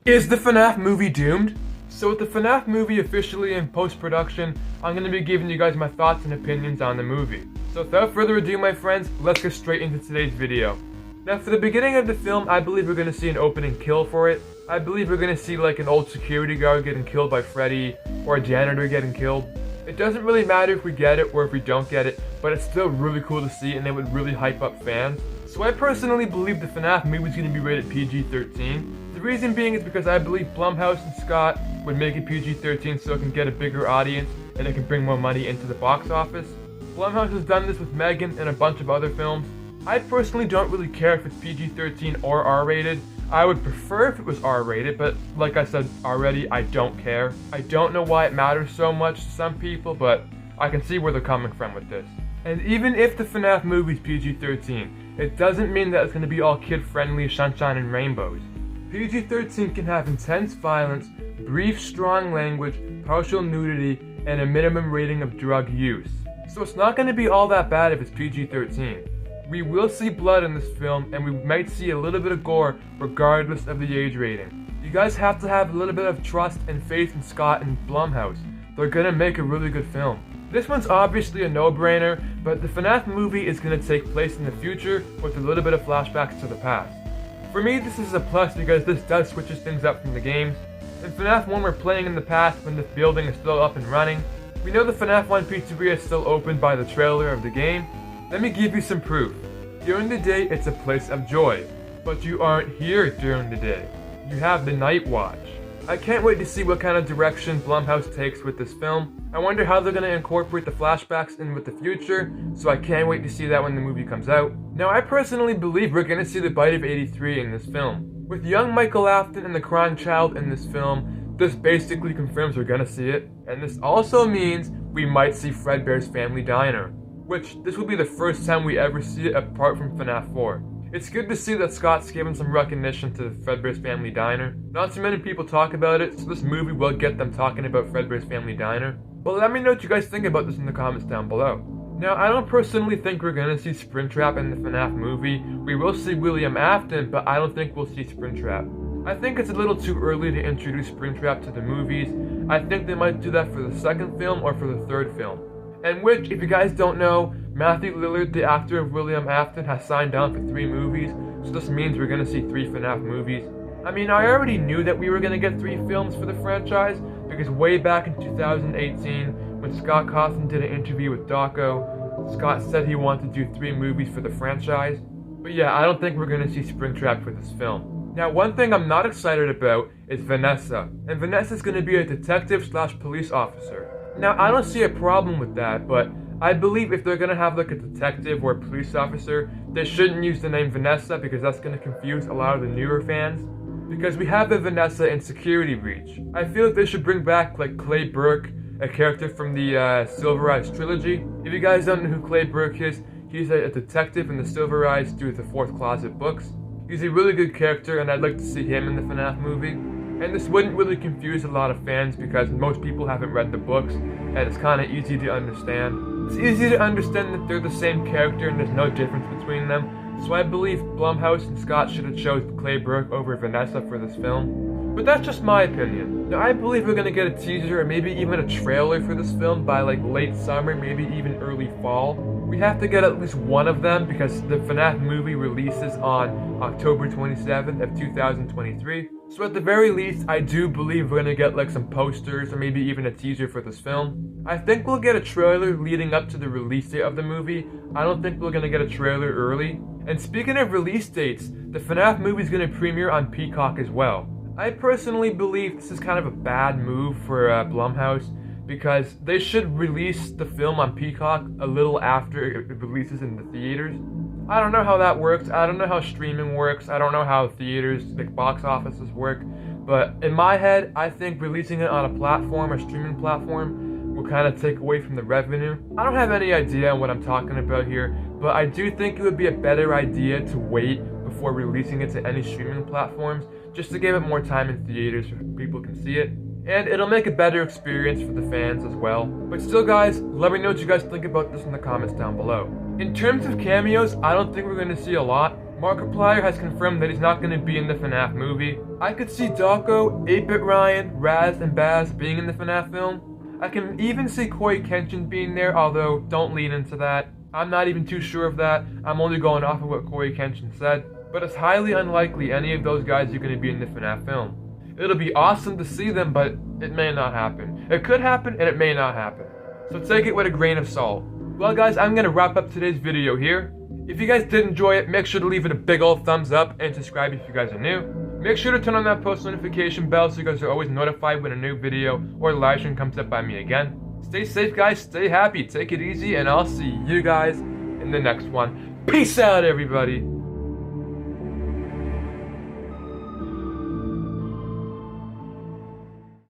Is the FNaF movie doomed? So with the FNaF movie officially in post-production, I'm going to be giving you guys my thoughts and opinions on the movie. So without further ado, my friends, let's get straight into today's video. Now for the beginning of the film, I believe we're going to see an opening kill for it. I believe we're going to see like an old security guard getting killed by Freddy, or a janitor getting killed. It doesn't really matter if we get it or if we don't get it, but it's still really cool to see and it would really hype up fans. So I personally believe the FNaF movie is going to be rated PG-13. The reason being is because I believe Blumhouse and Scott would make it PG-13 so it can get a bigger audience and it can bring more money into the box office. Blumhouse has done this with Megan and a bunch of other films. I personally don't really care if it's PG-13 or R-rated. I would prefer if it was R-rated, but like I said already, I don't care. I don't know why it matters so much to some people, but I can see where they're coming from with this. And even if the FNaF movie is PG-13, it doesn't mean that it's going to be all kid-friendly sunshine and rainbows. PG-13 can have intense violence, brief strong language, partial nudity, and a minimum rating of drug use. So it's not going to be all that bad if it's PG-13. We will see blood in this film, and we might see a little bit of gore regardless of the age rating. You guys have to have a little bit of trust and faith in Scott and Blumhouse. They're gonna make a really good film. This one's obviously a no-brainer, but the FNaF movie is gonna take place in the future with a little bit of flashbacks to the past. For me, this is a plus because this does switches things up from the games. In FNaF 1, we're playing in the past when this building is still up and running. We know the FNaF 1 pizzeria is still open by the trailer of the game. Let me give you some proof. During the day, it's a place of joy, but you aren't here during the day. You have the night watch. I can't wait to see what kind of direction Blumhouse takes with this film. I wonder how they're going to incorporate the flashbacks in with the future, so I can't wait to see that when the movie comes out. Now, I personally believe we're going to see the bite of 83 in this film. With young Michael Afton and the crying child in this film, this basically confirms we're going to see it, and this also means we might see Fredbear's Family Diner, which this will be the first time we ever see it apart from FNaF 4. It's good to see that Scott's given some recognition to Fredbear's Family Diner. Not too many people talk about it, so this movie will get them talking about Fredbear's Family Diner. But let me know what you guys think about this in the comments down below. Now, I don't personally think we're gonna see Springtrap in the FNaF movie. We will see William Afton, but I don't think we'll see Springtrap. I think it's a little too early to introduce Springtrap to the movies. I think they might do that for the second film or for the third film. And which, if you guys don't know, Matthew Lillard, the actor of William Afton, has signed on for 3 movies, so this means we're gonna see 3 FNaF movies. I mean, I already knew that we were gonna get 3 films for the franchise, because way back in 2018, when Scott Cawthon did an interview with Dawko, Scott said he wanted to do 3 movies for the franchise. But yeah, I don't think we're gonna see Springtrap for this film. Now, one thing I'm not excited about is Vanessa, and Vanessa's gonna be a detective/police officer. Now, I don't see a problem with that, but I believe if they're gonna have like a detective or a police officer, they shouldn't use the name Vanessa because that's gonna confuse a lot of the newer fans. Because we have the Vanessa in Security Breach. I feel like they should bring back like Clay Burke, a character from the Silver Eyes trilogy. If you guys don't know who Clay Burke is, he's a detective in the Silver Eyes through the Fourth Closet books. He's a really good character and I'd like to see him in the FNaF movie. And this wouldn't really confuse a lot of fans because most people haven't read the books and it's kind of easy to understand. It's easy to understand that they're the same character and there's no difference between them. So I believe Blumhouse and Scott should have chosen Clay Burke over Vanessa for this film. But that's just my opinion. Now I believe we're going to get a teaser or maybe even a trailer for this film by like late summer, maybe even early fall. We have to get at least one of them because the FNaF movie releases on October 27th of 2023. So at the very least, I do believe we're gonna get like some posters or maybe even a teaser for this film. I think we'll get a trailer leading up to the release date of the movie. I don't think we're gonna get a trailer early. And speaking of release dates, the FNaF movie is gonna premiere on Peacock as well. I personally believe this is kind of a bad move for Blumhouse because they should release the film on Peacock a little after it releases in the theaters. I don't know how that works. I don't know how streaming works. I don't know how theaters, like box offices work. But in my head, I think releasing it on a platform, a streaming platform, will kind of take away from the revenue. I don't have any idea on what I'm talking about here, but I do think it would be a better idea to wait before releasing it to any streaming platforms, just to give it more time in theaters so people can see it. And it'll make a better experience for the fans as well. But still guys, let me know what you guys think about this in the comments down below. In terms of cameos, I don't think we're going to see a lot. Markiplier has confirmed that he's not going to be in the FNaF movie. I could see Dawko, 8-Bit Ryan, Raz, and Baz being in the FNaF film. I can even see Corey Kenshin being there, although don't lean into that. I'm not even too sure of that. I'm only going off of what Corey Kenshin said. But it's highly unlikely any of those guys are going to be in the FNaF film. It'll be awesome to see them, but it may not happen. It could happen, and it may not happen. So take it with a grain of salt. Well guys, I'm going to wrap up today's video here. If you guys did enjoy it, make sure to leave it a big old thumbs up and subscribe if you guys are new. Make sure to turn on that post notification bell so you guys are always notified when a new video or live stream comes up by me again. Stay safe guys, stay happy, take it easy, and I'll see you guys in the next one. Peace out everybody!